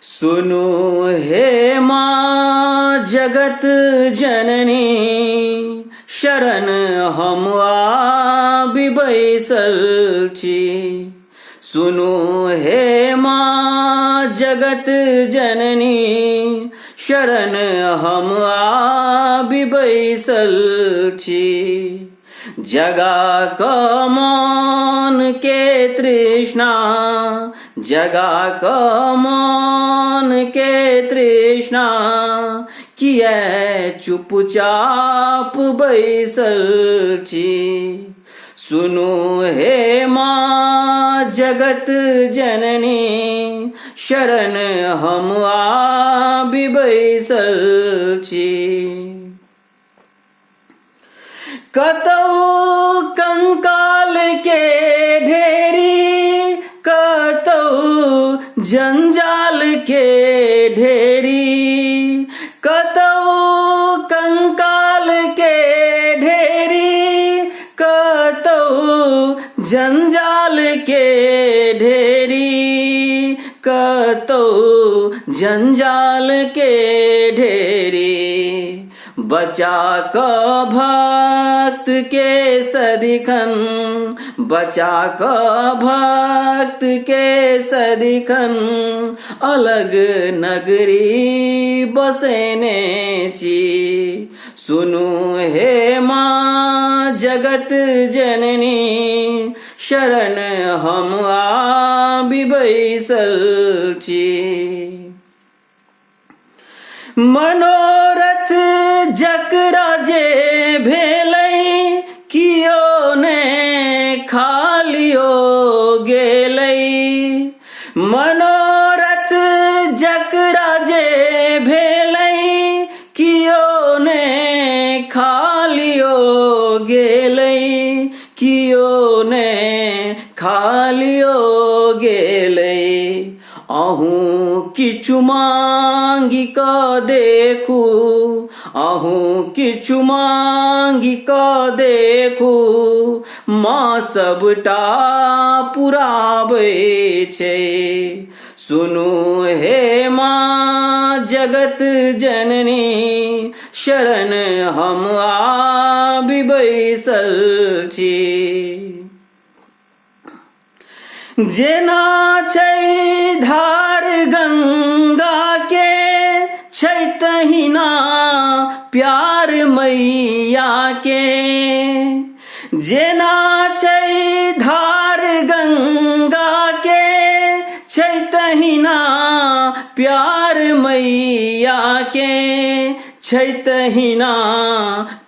सुनो हे माँ जगत जननी, शरण हम आबि बैसल छी। सुनो हे माँ जगत जननी, शरण हम आबि बैसल छी। जगा क मन के तृष्णा, जगा क मन के तृष्णा, किया चुपचाप बैसल छी। सुनो हे माँ जगत जननी, शरण हम आबि बैसल छी। कतौ कंकाल के ढेरी, कतौ जंजाल के ढेरी, कतौ कंकाल के ढेरी, कतौ जंजाल के ढेरी, कतौ जंजाल के ढेरी। बचा क भक्त के सदिखन, बचा क भक्त के सदिखन, अलग नगरी बसेने छी। सुनु हे माँ जगत जननी, शरण हम आबि बैसल छी। मनोरथ जकरा जे भेलै, कियो ने खालियो गेलै। मनोरथ जकरा जे भेलै, कियो ने खालियो गेलै, कियो ने खालियो गेलै। अहूँ किछु मांगि क देखू, अहूँ किछु मांगि क देखू, माँ सबटा पुराबै छै। सुनू हे माँ जगत जननी, शरण हम आबि बैसल छी। जेना छै धार गंगा के, छै तहिना प्यार मैया के। जेना छै धार गंगा के, छै तहिना प्यार मैया के, छै तहिना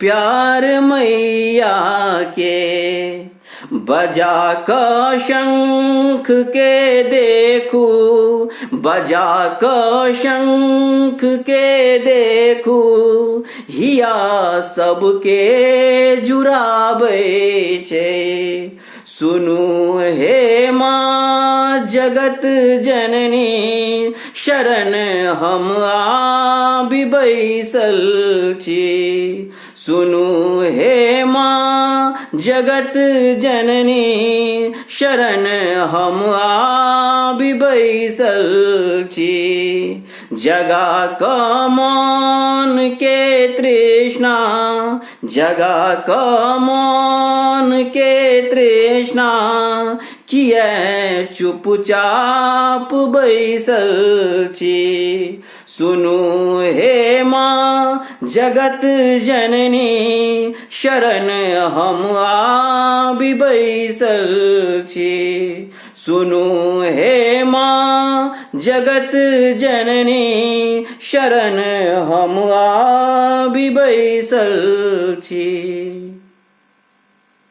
प्यार मैया के। बजा क शंख के देखू, बजा क शंख के देखू, हिया सबके जुड़ाबै छै। सुनू हे माँ जगत जननी, शरण हम आबि बैसल छी। सुनू हे माँ जगत जननी, शरण हम आबि बैसल छी। जगा क मन के तृष्णा, जगा क मन के तृष्णा, किया चुपचाप बैसल छी। सुनू हे माँ जगत जननी, शरण हम आबि बैसल छी। सुनू हे माँ जगत जननी, शरण हम आबि बैसल छी।